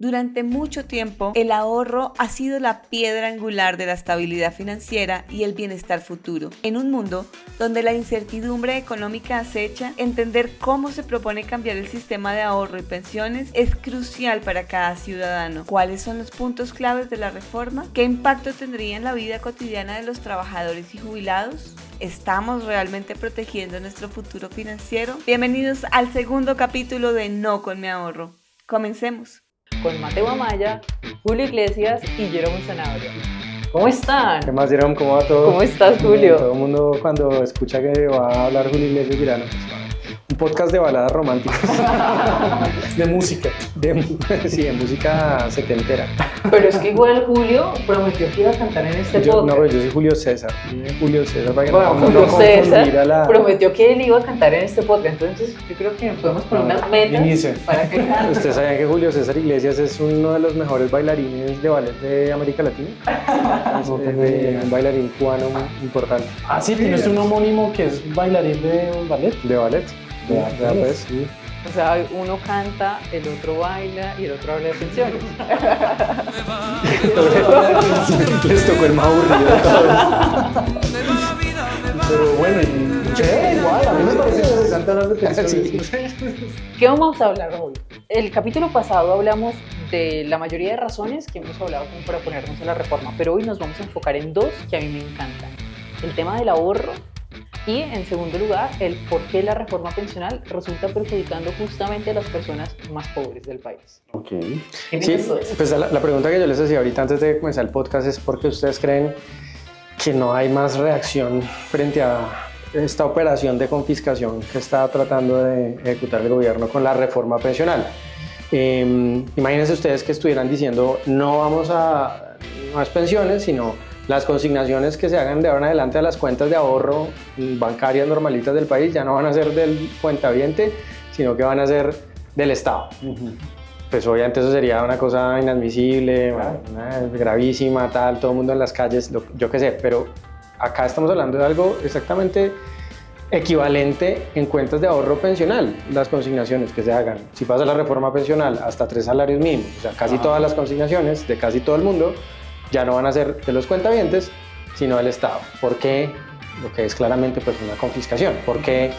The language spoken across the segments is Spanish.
Durante mucho tiempo, el ahorro ha sido la piedra angular de la estabilidad financiera y el bienestar futuro. En un mundo donde la incertidumbre económica acecha, entender cómo se propone cambiar el sistema de ahorro y pensiones es crucial para cada ciudadano. ¿Cuáles son los puntos claves de la reforma? ¿Qué impacto tendría en la vida cotidiana de los trabajadores y jubilados? ¿Estamos realmente protegiendo nuestro futuro financiero? Bienvenidos al segundo capítulo de No con mi ahorro. Comencemos. Con Mateo Amaya, Julio Iglesias y Jerome Sanabria. ¿Cómo están? ¿Qué más, Jerome? ¿Cómo va todo? ¿Cómo estás, Julio? Todo el mundo cuando escucha que va a hablar Julio Iglesias dirá, no, pues, un podcast de baladas románticas. De música. Sí, de música setentera. Pero es que igual Julio prometió que iba a cantar en este podcast. No, pero yo soy Julio César. Julio César, para que Bueno, no Julio confundir César a la... prometió que él iba a cantar en este podcast. Entonces yo creo que podemos poner unas metas inicie. para que cante. ¿Ustedes sabían que Julio César Iglesias es uno de los mejores bailarines de ballet de América Latina? Es un bailarín cubano muy importante. Ah, sí, tienes un homónimo que es bailarín de un ballet. De ballet. Ya, Pues, sí. O sea, uno canta, el otro baila y el otro habla de pensiones. Les tocó el más aburrido de todos. Pero bueno, y chévere, igual, a mí me parece interesante hablar de pensiones. ¿Qué vamos a hablar hoy? El capítulo pasado hablamos de la mayoría de razones que hemos hablado como para oponernos a la reforma, pero hoy nos vamos a enfocar en dos que a mí me encantan. El tema del ahorro y, en segundo lugar, el por qué la reforma pensional resulta perjudicando justamente a las personas más pobres del país. Ok. ¿Qué Sí, piensas tú de eso? pues la pregunta que yo les hacía ahorita antes de comenzar el podcast es ¿por qué ustedes creen que no hay más reacción frente a esta operación de confiscación que está tratando de ejecutar el gobierno con la reforma pensional? Imagínense ustedes que estuvieran diciendo no vamos a más pensiones, sino las consignaciones que se hagan de ahora en adelante a las cuentas de ahorro bancarias normalitas del país ya no van a ser del cuentaviente, sino que van a ser del Estado. Pues obviamente eso sería una cosa inadmisible, gravísima, tal, todo el mundo en las calles, yo qué sé, pero acá estamos hablando de algo exactamente equivalente en cuentas de ahorro pensional, las consignaciones que se hagan. Si pasa la reforma pensional hasta 3 salarios mínimos, o sea, casi todas las consignaciones de casi todo el mundo ya no van a ser de los cuentavientes, sino del Estado. ¿Por qué? Lo que es claramente pues una confiscación. ¿Por qué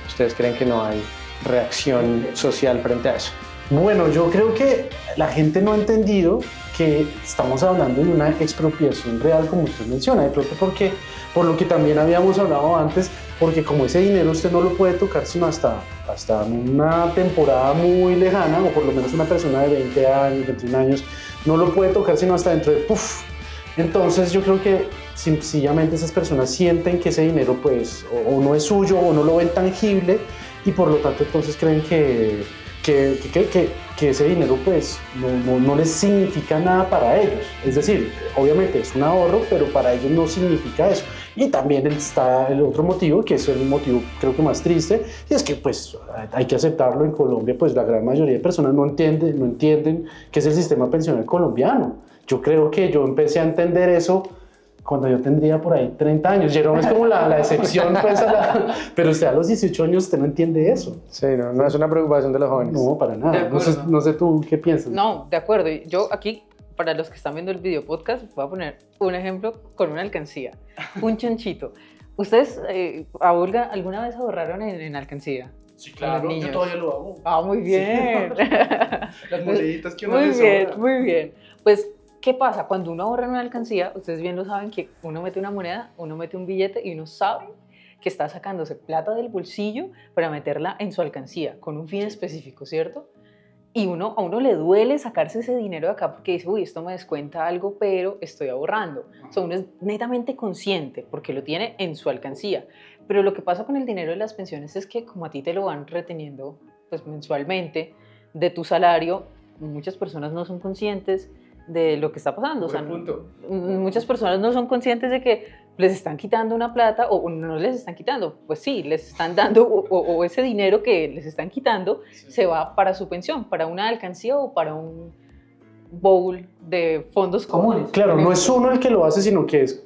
ustedes creen que no hay reacción social frente a eso? Bueno, yo creo que la gente no ha entendido que estamos hablando de una expropiación real, como usted menciona, de pronto porque, por lo que también habíamos hablado antes, porque como ese dinero usted no lo puede tocar sino hasta una temporada muy lejana, o por lo menos una persona de 20 años, 21 años, no lo puede tocar sino hasta dentro de ¡puf! Entonces yo creo que sencillamente esas personas sienten que ese dinero pues o no es suyo o no lo ven tangible y por lo tanto entonces creen que ese dinero pues no les significa nada para ellos. Es decir, obviamente es un ahorro, pero para ellos no significa eso. Y también está el otro motivo, que es el motivo creo que más triste, y es que pues hay que aceptarlo, en Colombia pues la gran mayoría de personas no entienden qué es el sistema pensional colombiano. Yo creo que yo empecé a entender eso cuando yo tendría por ahí 30 años. Jerome es como la excepción, pues, pero usted a los 18 años usted no entiende eso. Sí, no es una preocupación de los jóvenes. No, para nada. No sé tú qué piensas. No, de acuerdo. Yo aquí, para los que están viendo el video podcast, voy a poner un ejemplo con una alcancía. Un chanchito. ¿Ustedes, a Olga, alguna vez ahorraron en alcancía? Sí, Los claro, niños. yo todavía lo hago. Ah, muy bien. Las moneditas que uno Muy les bien, sobra. muy bien. Pues, ¿qué pasa? Cuando uno ahorra en una alcancía, ustedes bien lo saben que uno mete una moneda, uno mete un billete y uno sabe que está sacándose plata del bolsillo para meterla en su alcancía con un fin específico, ¿cierto? Y a uno le duele sacarse ese dinero de acá porque dice, uy, esto me descuenta algo, pero estoy ahorrando. O sea, uno es netamente consciente porque lo tiene en su alcancía. Pero lo que pasa con el dinero de las pensiones es que como a ti te lo van reteniendo pues, mensualmente de tu salario, muchas personas no son conscientes de lo que está pasando. O sea, muchas personas no son conscientes de que les están quitando una plata o no les están quitando. Pues sí, les están dando o ese dinero que les están quitando se va para su pensión, para una alcancía o para un bowl de fondos comunes. Claro, no es uno el que lo hace, sino que es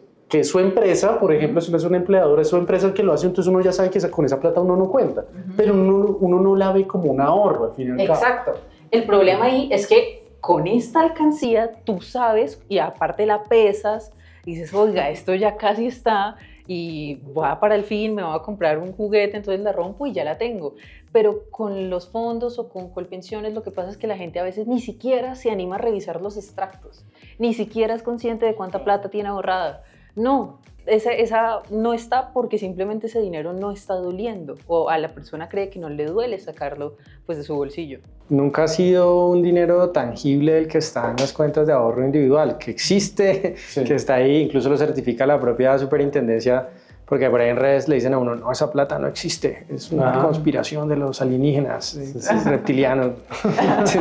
su empresa, por ejemplo, si uno es un empleador, es su empresa el que lo hace, entonces uno ya sabe que con esa plata uno no cuenta, pero uno no la ve como un ahorro al fin y al cabo. Exacto. El problema ahí es que con esta alcancía tú sabes y aparte la pesas, dices, oiga, esto ya casi está y voy para el fin, me voy a comprar un juguete, entonces la rompo y ya la tengo. Pero con los fondos o con Colpensiones lo que pasa es que la gente a veces ni siquiera se anima a revisar los extractos, ni siquiera es consciente de cuánta plata tiene ahorrada. No, esa no está porque simplemente ese dinero no está doliendo o a la persona cree que no le duele sacarlo pues de su bolsillo. Nunca ha sido un dinero tangible el que está en las cuentas de ahorro individual, que existe, Sí. que está ahí, incluso lo certifica la propia superintendencia, porque por ahí en redes le dicen a uno, no, esa plata no existe, es una conspiración de los alienígenas, reptilianos,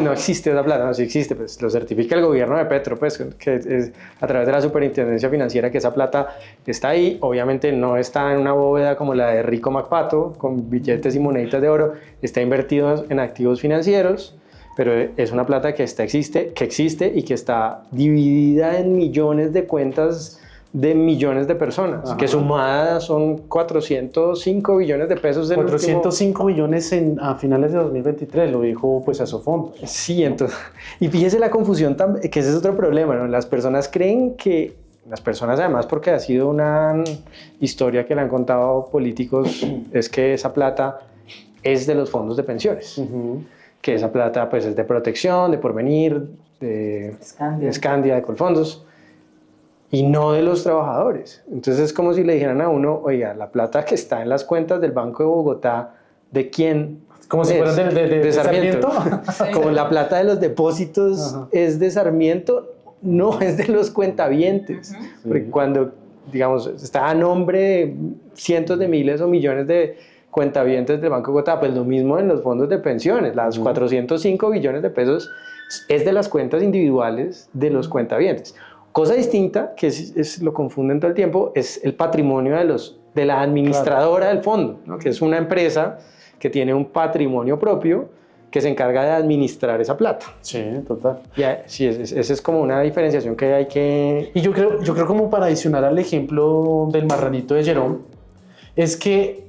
no existe esa plata, no, sí existe, pues lo certifica el gobierno de Petro, pues que es a través de la superintendencia financiera que esa plata está ahí, obviamente no está en una bóveda como la de Rico MacPato, con billetes y moneditas de oro, está invertido en activos financieros, pero es una plata que existe y que está dividida en millones de cuentas de millones de personas, Ajá. que sumadas son 405 billones de pesos. 405 millones a finales de 2023, lo dijo pues Asofondos. Sí, entonces, y fíjese la confusión, que ese es otro problema, ¿no? Las personas creen que, las personas además porque ha sido una historia que le han contado políticos, es que esa plata es de los fondos de pensiones, que esa plata pues es de Protección, de Porvenir, de Scandia, de Colfondos, y no de los trabajadores. Entonces es como si le dijeran a uno, oiga, la plata que está en las cuentas del Banco de Bogotá, ¿de quién? Como si fueran de Sarmiento. Como la plata de los depósitos es de Sarmiento, no es de los cuentavientes. Porque cuando, digamos, está a nombre de cientos de miles o millones de cuentavientes del Banco de Bogotá, pues lo mismo en los fondos de pensiones, las 405 billones de pesos es de las cuentas individuales de los cuentavientes. Cosa distinta, que lo confunden todo el tiempo, es el patrimonio de la administradora del fondo, ¿no? Que es una empresa que tiene un patrimonio propio que se encarga de administrar esa plata. Sí, total. Sí, esa es como una diferenciación que hay que... Y yo creo como para adicionar al ejemplo del marranito de Jerome, es que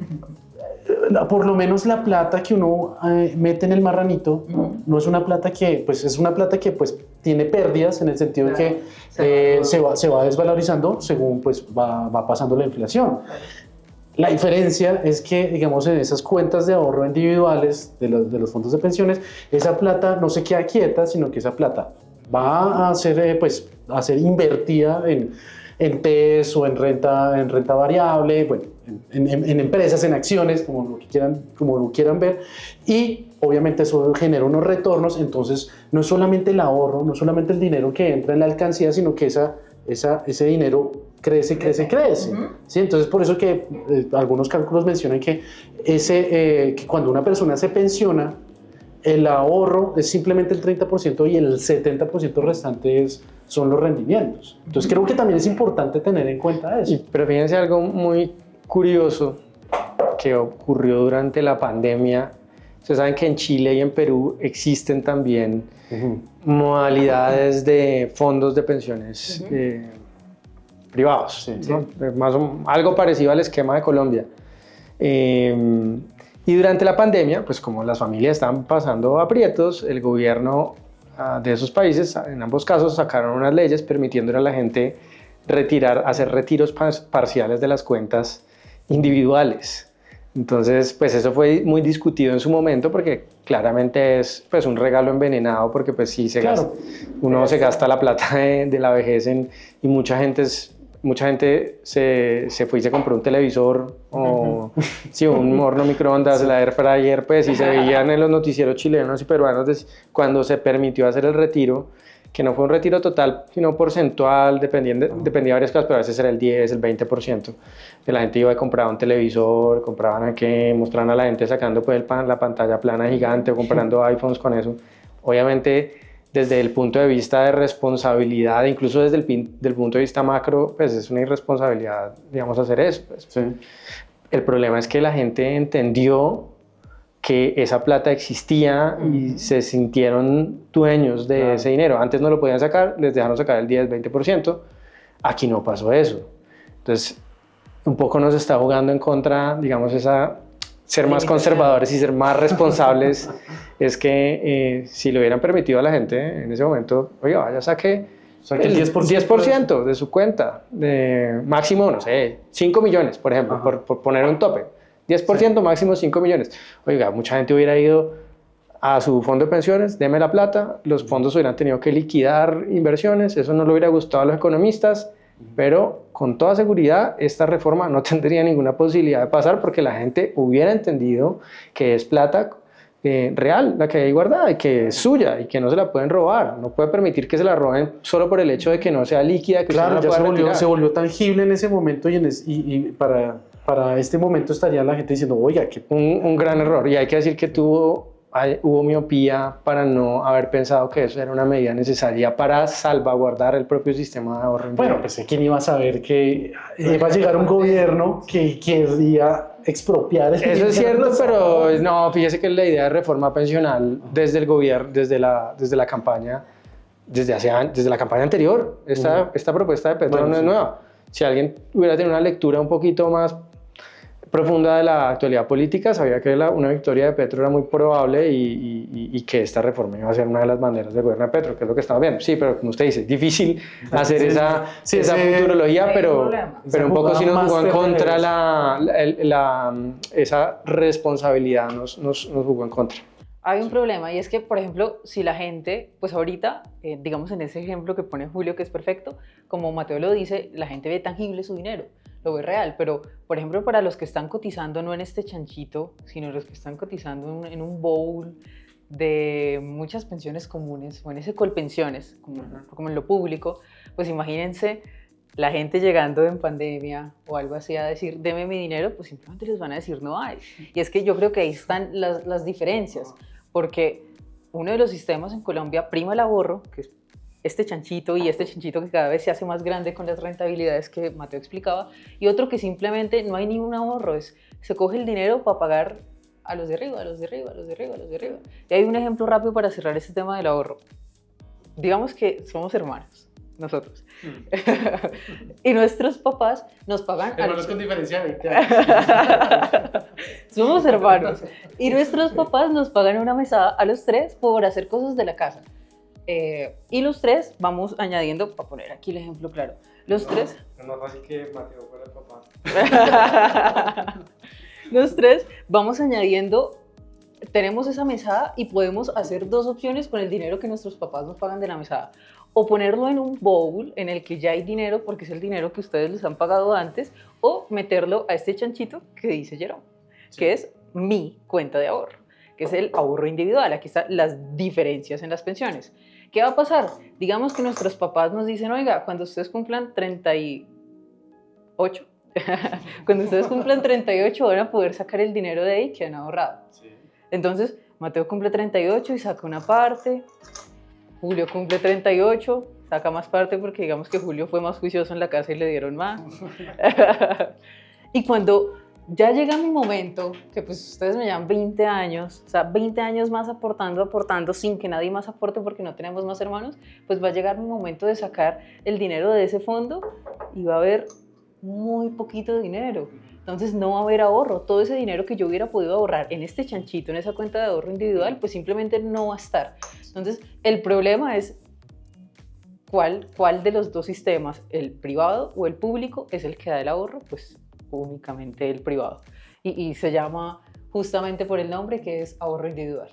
por lo menos la plata que uno mete en el marranito no es una plata que, pues es una plata que pues tiene pérdidas en el sentido de que se va desvalorizando según pues va pasando la inflación. La diferencia es que, digamos, en esas cuentas de ahorro individuales de los fondos de pensiones, esa plata no se queda quieta, sino que esa plata va a ser, a ser invertida en TES o en renta variable, bueno, en empresas, en acciones, como lo quieran ver, y obviamente eso genera unos retornos. Entonces no es solamente el ahorro, no es solamente el dinero que entra en la alcancía, sino que ese dinero crece. ¿Sí? Entonces por eso que algunos cálculos mencionan que que cuando una persona se pensiona, el ahorro es simplemente el 30% y el 70% restante son los rendimientos. Entonces creo que también es importante tener en cuenta eso. Pero fíjense algo muy curioso que ocurrió durante la pandemia. Ustedes saben que en Chile y en Perú existen también modalidades de fondos de pensiones privados, ¿no? Algo parecido al esquema de Colombia. Y durante la pandemia, pues como las familias estaban pasando aprietos, el gobierno de esos países, en ambos casos, sacaron unas leyes permitiéndole a la gente hacer retiros parciales de las cuentas individuales. Entonces, pues eso fue muy discutido en su momento porque claramente es pues un regalo envenenado porque pues sí uno se gasta la plata de la vejez y mucha gente se fue y se compró un televisor o sí, un horno microondas, la air fryer, pues, y se veían en los noticieros chilenos y peruanos cuando se permitió hacer el retiro, que no fue un retiro total, sino porcentual, dependía de varias cosas, pero a veces era el 10, el 20%. Que la gente iba y compraba un televisor, mostraban a la gente sacando pues, la pantalla plana gigante o comprando iPhones con eso. Obviamente, desde el punto de vista de responsabilidad, incluso desde el punto de vista macro, pues es una irresponsabilidad, digamos, hacer eso. Pues. Sí. El problema es que la gente entendió que esa plata existía y se sintieron dueños de ese dinero. Antes no lo podían sacar, les dejaron sacar el 10, 20%. Aquí no pasó eso. Entonces, un poco nos está jugando en contra, digamos, esa ser más conservadores y ser más responsables es que si le hubieran permitido a la gente en ese momento, oiga, vaya, saque el 10% de su cuenta, máximo, no sé, 5 millones, por ejemplo, por poner un tope. 10% sí. Máximo 5 millones. Oiga, mucha gente hubiera ido a su fondo de pensiones, deme la plata, los fondos hubieran tenido que liquidar inversiones, eso no le hubiera gustado a los economistas, pero con toda seguridad esta reforma no tendría ninguna posibilidad de pasar porque la gente hubiera entendido que es plata real la que hay guardada y que es suya y que no se la pueden robar. No puede permitir que se la roben solo por el hecho de que no sea líquida, que claro, no la ya se volvió tangible en ese momento y para este momento estaría la gente diciendo, oiga, que un gran error. Y hay que decir que hubo miopía para no haber pensado que eso era una medida necesaria para salvaguardar el propio sistema de ahorro. Bueno, pues ¿quién iba a saber que iba a llegar un gobierno que quería expropiar? Eso es cierto, pero no, fíjese que la idea de reforma pensional desde el gobierno, desde la campaña, desde la campaña anterior, esta propuesta de Petro no es nueva. Si alguien hubiera tenido una lectura un poquito más profunda de la actualidad política, sabía que una victoria de Petro era muy probable y que esta reforma iba a ser una de las banderas del gobierno de Petro, que es lo que estamos viendo. Sí, pero como usted dice, difícil hacer esa futurología, pero un poco sí nos jugó en contra esa responsabilidad, nos jugó en contra. Hay un problema y es que, por ejemplo, si la gente, pues ahorita, digamos en ese ejemplo que pone Julio, que es perfecto, como Mateo lo dice, la gente ve tangible su dinero, lo ve real, pero, por ejemplo, para los que están cotizando no en este chanchito, sino los que están cotizando en un bowl de muchas pensiones comunes o en ese colpensiones, como en lo público, pues imagínense la gente llegando en pandemia o algo así a decir, deme mi dinero, pues simplemente les van a decir no hay. Y es que yo creo que ahí están las diferencias, porque uno de los sistemas en Colombia prima el ahorro, que es este chanchito y este chanchito que cada vez se hace más grande con las rentabilidades que Mateo explicaba, y otro que simplemente no hay ningún ahorro, se coge el dinero para pagar a los de arriba, a los de arriba, a los de arriba, a los de arriba. Y hay un ejemplo rápido para cerrar este tema del ahorro. Digamos que somos hermanos, nosotros. Y nuestros papás nos pagan... Hermanos con diferencia de 20 años. Somos hermanos. Y nuestros papás nos pagan una mesada a los tres por hacer cosas de la casa. Y los tres vamos añadiendo, para poner aquí el ejemplo claro, los tres... Es más fácil que Mateo fuera el papá. Los tres vamos añadiendo, tenemos esa mesada y podemos hacer dos opciones con el dinero que nuestros papás nos pagan de la mesada. O ponerlo en un bowl en el que ya hay dinero porque es el dinero que ustedes les han pagado antes, o meterlo a este chanchito que dice Jerome, que es mi cuenta de ahorro, que es el ahorro individual. Aquí están las diferencias en las pensiones. ¿Qué va a pasar? Digamos que nuestros papás nos dicen, oiga, cuando ustedes cumplan 38, cuando ustedes cumplan 38 van a poder sacar el dinero de ahí que han ahorrado. Sí. Entonces, Mateo cumple 38 y saca una parte, Julio cumple 38, saca más parte porque digamos que Julio fue más juicioso en la casa y le dieron más. Y cuando ya llega mi momento, que pues ustedes me llaman 20 años, o sea, 20 años más aportando sin que nadie más aporte porque no tenemos más hermanos, pues va a llegar mi momento de sacar el dinero de ese fondo y va a haber muy poquito dinero. Entonces no va a haber ahorro. Todo ese dinero que yo hubiera podido ahorrar en este chanchito, en esa cuenta de ahorro individual, pues simplemente no va a estar. Entonces el problema es cuál de los dos sistemas, el privado o el público, es el que da el ahorro. Pues únicamente el privado. Y se llama justamente por el nombre, que es ahorro individual.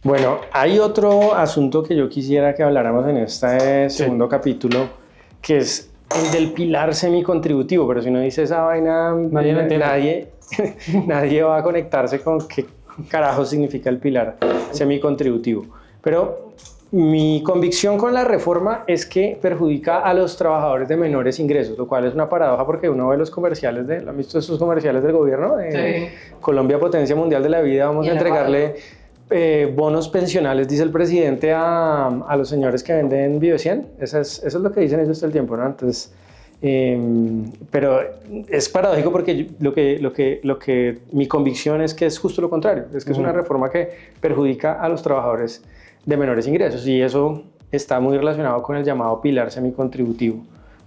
Bueno, hay otro asunto que yo quisiera que habláramos en este segundo capítulo, que es el del pilar semicontributivo, pero si uno dice esa vaina, nadie va a conectarse con qué carajo significa el pilar semicontributivo. Pero mi convicción con la reforma es que perjudica a los trabajadores de menores ingresos, lo cual es una paradoja porque uno ve los comerciales, ¿han visto esos comerciales del gobierno? Sí. Colombia, potencia mundial de la vida, vamos a entregarle bonos pensionales, dice el presidente, a los señores que venden Vive 100. Eso es lo que dicen ellos todo el tiempo, ¿no? Entonces, pero es paradójico porque lo que mi convicción es que es justo lo contrario, es que es una reforma que perjudica a los trabajadores de menores ingresos y eso está muy relacionado con el llamado pilar semicontributivo.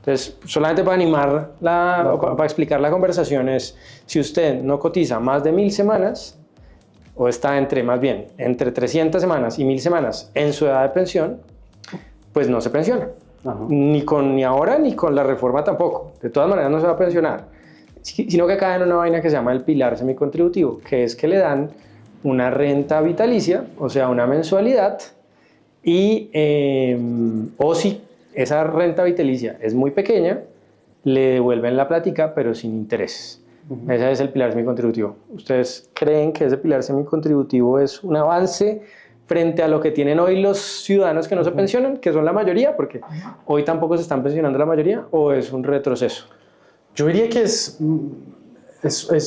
Entonces, solamente para animar, para explicar la conversación es, si usted no cotiza más de 1000 semanas, o está entre 300 semanas y 1000 semanas en su edad de pensión, pues no se pensiona. Ni ahora ni con la reforma tampoco. De todas maneras no se va a pensionar. Sino que cae en una vaina que se llama el pilar semicontributivo, que es que le dan una renta vitalicia, o sea, una mensualidad, y o si esa renta vitalicia es muy pequeña, le devuelven la plática, pero sin intereses. Ese es el pilar semicontributivo. ¿Ustedes creen que ese pilar semicontributivo es un avance frente a lo que tienen hoy los ciudadanos que no se pensionan, que son la mayoría, porque hoy tampoco se están pensionando la mayoría, o es un retroceso? Yo diría que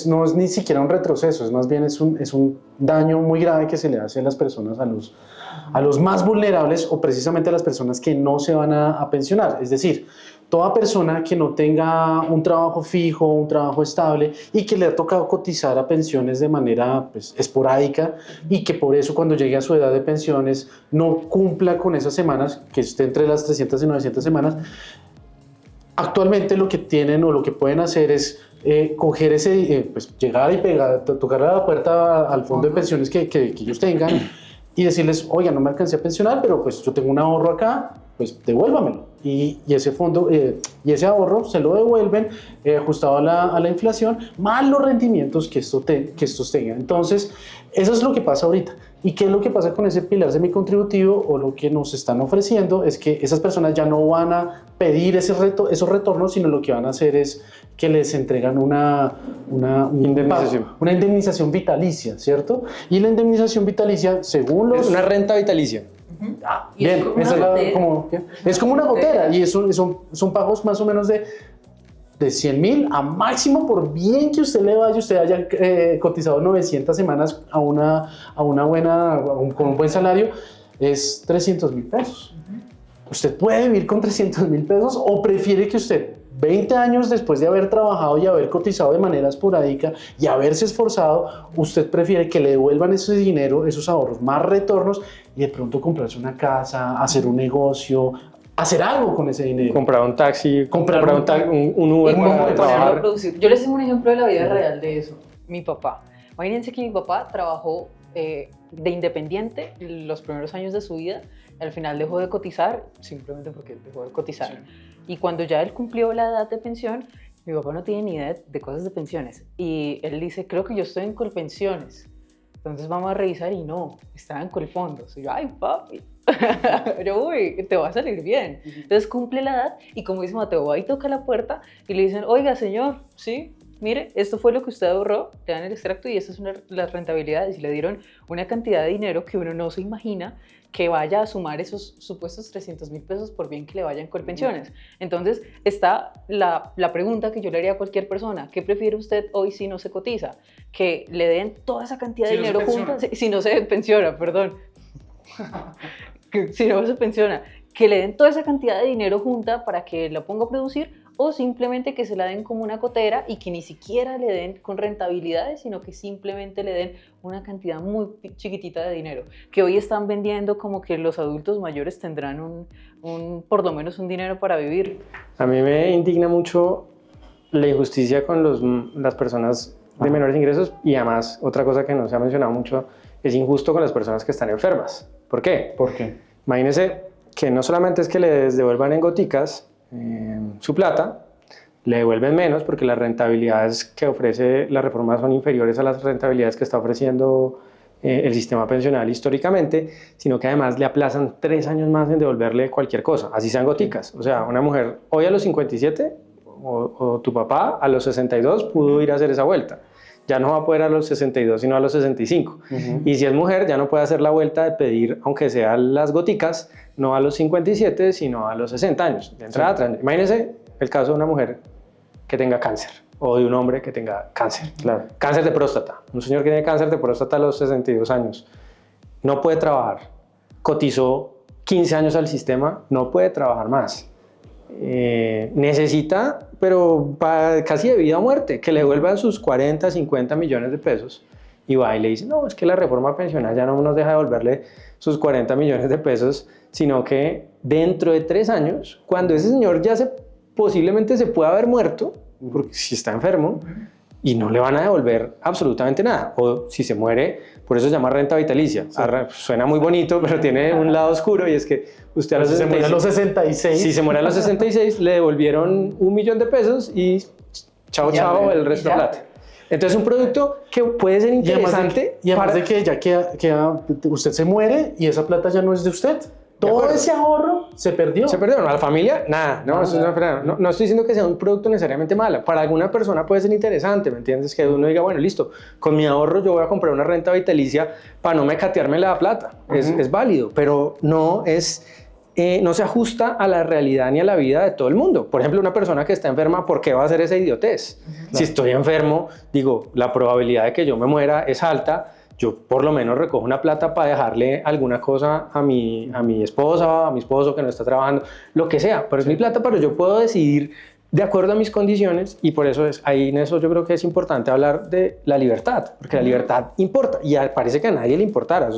no es ni siquiera un retroceso, es más bien es un daño muy grave que se le hace a las personas, a los más vulnerables, o precisamente a las personas que no se van a pensionar. Es decir, toda persona que no tenga un trabajo fijo, un trabajo estable y que le ha tocado cotizar a pensiones de manera pues, esporádica, y que por eso cuando llegue a su edad de pensiones no cumpla con esas semanas, que esté entre las 300 y 900 semanas, actualmente lo que tienen o lo que pueden hacer es coger pues llegar y tocar a la puerta al fondo de pensiones que ellos tengan y decirles, oiga, no me alcancé a pensionar, pero pues yo tengo un ahorro acá, pues devuélvamelo. Y ese fondo y ese ahorro se lo devuelven ajustado a la inflación, más los rendimientos que estos tengan. Entonces, eso es lo que pasa ahorita. ¿Y qué es lo que pasa con ese pilar semicontributivo? O lo que nos están ofreciendo es que esas personas ya no van a pedir esos retornos, sino lo que van a hacer es que les entregan una indemnización vitalicia, ¿cierto? Y la indemnización vitalicia, según los... Es una renta vitalicia. Bien, es como una gotera, y son pagos más o menos de 100.000 a máximo, por bien que usted haya cotizado 900 semanas con un buen salario, es 300.000 pesos. ¿Usted puede vivir con 300.000 pesos, o prefiere que usted, 20 años después de haber trabajado y haber cotizado de manera esporádica y haberse esforzado, usted prefiere que le devuelvan ese dinero, esos ahorros, más retornos, y de pronto comprarse una casa, hacer un negocio, hacer algo con ese dinero? Comprar un taxi, comprar un Uber para trabajar. Yo les tengo un ejemplo de la vida real de eso. Mi papá. Imagínense que mi papá trabajó de independiente los primeros años de su vida. Al final dejó de cotizar, simplemente porque dejó de cotizar. Sí. Y cuando ya él cumplió la edad de pensión, mi papá no tiene ni idea de cosas de pensiones. Y él dice, creo que yo estoy en Colpensiones. Entonces vamos a revisar, y no, estaba en Colfondos. Y yo, ay, papi, pero uy, te va a salir bien. Entonces cumple la edad, y como dice Mateo, va y toca la puerta y le dicen, oiga, señor, sí, mire, esto fue lo que usted ahorró, te dan el extracto y estas son las rentabilidades, y le dieron una cantidad de dinero que uno no se imagina que vaya a sumar esos supuestos 300.000 pesos por bien que le vayan con pensiones. Entonces está la pregunta que yo le haría a cualquier persona: ¿qué prefiere usted hoy si no se cotiza? ¿Que le den toda esa cantidad de dinero junta? Si no se pensiona, perdón. Si no se pensiona, que le den toda esa cantidad de dinero junta para que la ponga a producir, o simplemente que se la den como una gotera y que ni siquiera le den con rentabilidades, sino que simplemente le den una cantidad muy chiquitita de dinero, que hoy están vendiendo como que los adultos mayores tendrán por lo menos un dinero para vivir. A mí me indigna mucho la injusticia con las personas de menores ingresos, y además otra cosa que no se ha mencionado mucho, es injusto con las personas que están enfermas. ¿Por qué? ¿Por qué? Imagínense que no solamente es que les devuelvan en goticas su plata, le devuelven menos porque las rentabilidades que ofrece la reforma son inferiores a las rentabilidades que está ofreciendo el sistema pensional históricamente, sino que además le aplazan 3 años más en devolverle cualquier cosa, así sean goticas. O sea, una mujer hoy a los 57 o tu papá a los 62 pudo ir a hacer esa vuelta. Ya no va a poder a los 62, sino a los 65. Y si es mujer, ya no puede hacer la vuelta de pedir, aunque sean las goticas, no a los 57, sino a los 60 años. De entrada, sí. Imagínense el caso de una mujer que tenga cáncer, o de un hombre que tenga cáncer. Claro. Cáncer de próstata. Un señor que tiene cáncer de próstata a los 62 años. No puede trabajar. Cotizó 15 años al sistema, no puede trabajar más. Necesita, pero casi de vida o muerte, que le devuelvan sus 40, 50 millones de pesos, y va y le dice, no, es que la reforma pensional ya no nos deja devolverle sus 40 millones de pesos, sino que dentro de 3 años, cuando ese señor ya se posiblemente se puede haber muerto, porque si está enfermo, y no le van a devolver absolutamente nada. O si se muere, por eso se llama renta vitalicia. Sí. Suena muy bonito, pero tiene un lado oscuro, y es que usted a los 66, se muere a los 66. Si se muere a los 66, le devolvieron $1.000.000 y chao, el resto de plata. Entonces, un producto que puede ser interesante. Y además de que ya queda, usted se muere y esa plata ya no es de usted. Todo ese ahorro se perdió. Se perdió. A la familia, nada. No estoy diciendo que sea un producto necesariamente malo. Para alguna persona puede ser interesante, ¿me entiendes? Que uno diga, bueno, listo, con mi ahorro yo voy a comprar una renta vitalicia para no mecatearme la plata. Es válido, pero no se ajusta a la realidad ni a la vida de todo el mundo. Por ejemplo, una persona que está enferma, ¿por qué va a hacer esa idiotez? Si estoy enfermo, digo, la probabilidad de que yo me muera es alta. Yo por lo menos recojo una plata para dejarle alguna cosa a mi esposa, a mi esposo que no está trabajando, lo que sea, pero es mi plata, pero yo puedo decidir de acuerdo a mis condiciones, y por eso ahí en eso yo creo que es importante hablar de la libertad, porque la libertad importa, y parece que a nadie le importara.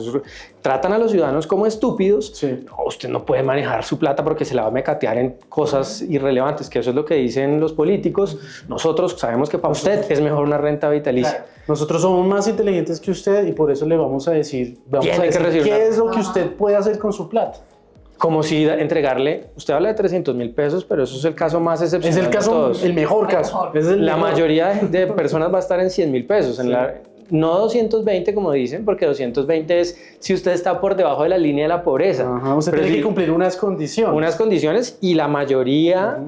Tratan a los ciudadanos como estúpidos. Sí. No, usted no puede manejar su plata porque se la va a mecatear en cosas irrelevantes, que eso es lo que dicen los políticos. Nosotros sabemos que para usted es mejor una renta vitalicia. Claro. Nosotros somos más inteligentes que usted y por eso le vamos a decir qué es lo que usted puede hacer con su plata. Como si entregarle, usted habla de $300.000, pero eso es el caso más excepcional. Es el caso, de todos. el mejor caso. La mayoría de personas va a estar en $100.000. Sí. No 220 como dicen, porque 220 es si usted está por debajo de la línea de la pobreza. Ajá, usted tiene que cumplir unas condiciones. Unas condiciones, y la mayoría,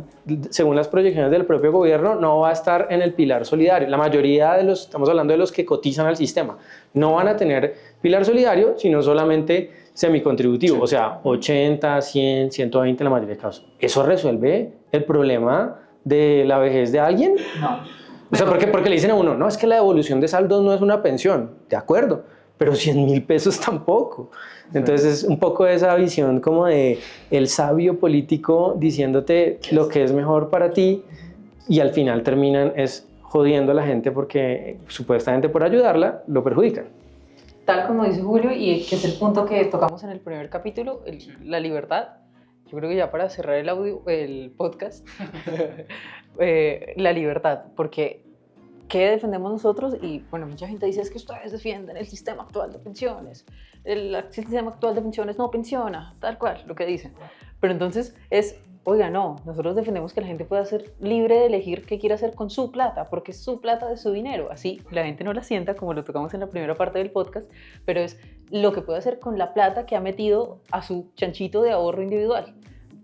según las proyecciones del propio gobierno, no va a estar en el pilar solidario. La mayoría estamos hablando de los que cotizan al sistema, no van a tener pilar solidario, sino solamente semicontributivo, o sea, 80, 100, 120 en la mayoría de casos. ¿Eso resuelve el problema de la vejez de alguien? No. O sea, porque le dicen a uno, no, es que la devolución de saldos no es una pensión. De acuerdo, pero $100.000 tampoco. Entonces es un poco esa visión como de el sabio político diciéndote lo que es mejor para ti, y al final terminan jodiendo a la gente porque supuestamente por ayudarla lo perjudican. Tal como dice Julio, y que es el punto que tocamos en el primer capítulo, la libertad. Yo creo que ya para cerrar el podcast, la libertad, porque ¿qué defendemos nosotros? Y bueno, mucha gente dice, es que ustedes defienden el sistema actual de pensiones, el sistema actual de pensiones no pensiona, tal cual, lo que dicen. Pero entonces oiga, no, nosotros defendemos que la gente pueda ser libre de elegir qué quiere hacer con su plata, porque es su plata, de su dinero. Así la gente no la sienta, como lo tocamos en la primera parte del podcast, pero es lo que puede hacer con la plata que ha metido a su chanchito de ahorro individual.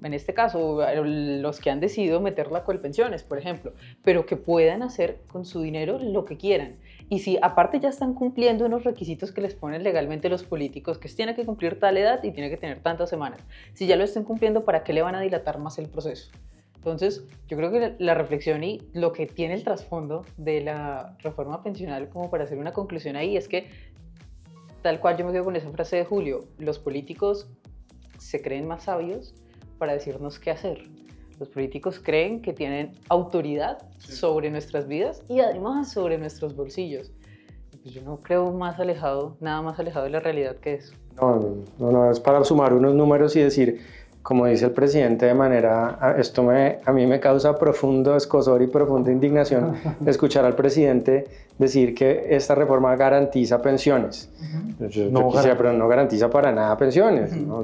En este caso, los que han decidido meterla con pensiones, por ejemplo, pero que puedan hacer con su dinero lo que quieran. Y si aparte ya están cumpliendo unos requisitos que les ponen legalmente los políticos, que tiene que cumplir tal edad y tiene que tener tantas semanas, si ya lo están cumpliendo, ¿para qué le van a dilatar más el proceso? Entonces, yo creo que la reflexión y lo que tiene el trasfondo de la reforma pensional, como para hacer una conclusión ahí, es que, tal cual yo me quedo con esa frase de Julio, los políticos se creen más sabios para decirnos qué hacer. Los políticos creen que tienen autoridad sobre nuestras vidas y además sobre nuestros bolsillos. Pues yo no creo nada más alejado de la realidad que eso. No, es para sumar unos números y decir, como dice el presidente de manera, a mí me causa profundo escozor y profunda indignación escuchar al presidente decir que esta reforma garantiza pensiones. Pero no garantiza para nada pensiones. ¿No?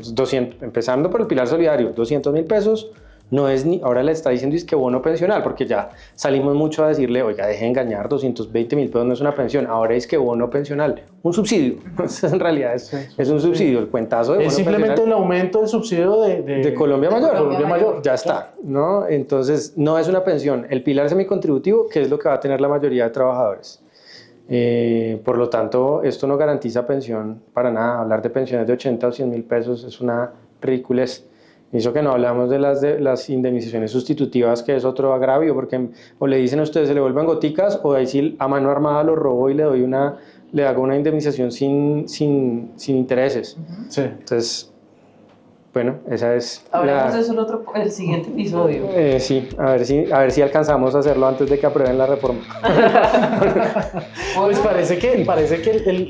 Empezando por el pilar solidario, $200.000 no es ni, ahora le está diciendo es que bono pensional, porque ya salimos mucho a decirle, oiga, deje de engañar, $220.000 no es una pensión, ahora es que bono pensional, un subsidio, en realidad es un subsidio, el cuentazo de bono es simplemente el aumento del subsidio de Colombia Mayor, ya está, ¿no? Entonces no es una pensión, el pilar semicontributivo, que es lo que va a tener la mayoría de trabajadores. Por lo tanto, esto no garantiza pensión para nada. Hablar de pensiones de 80 o 100.000 pesos es una ridiculez. Eso que no hablamos de las indemnizaciones sustitutivas, que es otro agravio, porque o le dicen a ustedes se le vuelvan goticas, o ahí sí a mano armada lo robo y le hago una indemnización sin intereses. Sí. Entonces, bueno, esa es hablemos de eso el siguiente episodio. Sí, a ver si alcanzamos a hacerlo antes de que aprueben la reforma. Pues parece que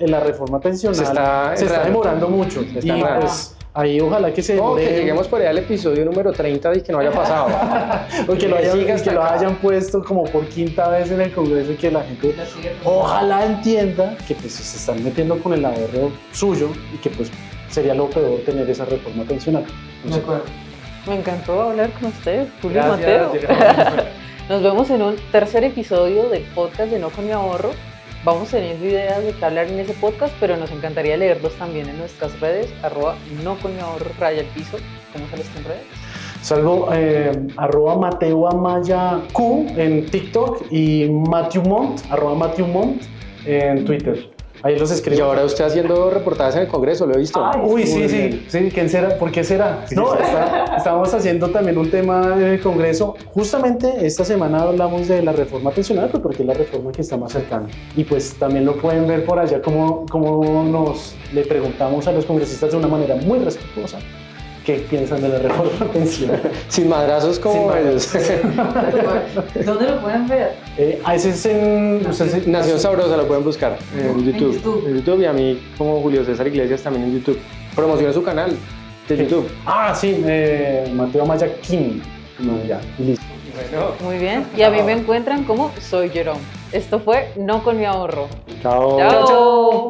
la reforma pensional se está demorando mucho. Ahí ojalá que se No, que demore, lleguemos por allá al episodio número 30 y que no haya pasado. o que lo hayan, siga hasta que lo acá. hayan puesto como por quinta vez en el Congreso y que la gente ojalá entienda que pues se están metiendo con el ahorro suyo y que pues sería lo peor tener esa reforma pensional. No sé. Me encantó hablar con ustedes, Julio y Gracias, Mateo. gracias. Nos vemos en un tercer episodio del podcast de No con mi ahorro. Vamos teniendo ideas de qué hablar en ese podcast, pero nos encantaría leerlos también en nuestras redes, @no con mi ahorro _piso. ¿Cómo sale esto en redes? Salgo @Mateo Amaya Q en TikTok y Matthew Montt, @Matthew Montt en Twitter. Ahí los escribo. Y ahora usted haciendo reportajes en el Congreso, lo he visto. Uy, sí, Muy sí, bien. sí, ¿quién será? ¿Por qué será? No, estábamos haciendo también un tema en el Congreso. Justamente esta semana hablamos de la reforma pensional, pues porque es la reforma que está más cercana. Y pues también lo pueden ver por allá como le preguntamos a los congresistas de una manera muy respetuosa qué piensan de la reforma pensional. Sin madrazos como Sin ellos. ¿Dónde lo pueden ver? Ese es en... Nación Sabrosa lo pueden buscar en YouTube. YouTube. En YouTube y a mí como Julio César Iglesias también en YouTube. Promociona su canal de YouTube. Ah, sí, Mateo Amaya King. No, ya, listo. Bueno, Muy bien. Y a mí me encuentran como Soy Jerome. Esto fue No con mi ahorro. chao. Chao.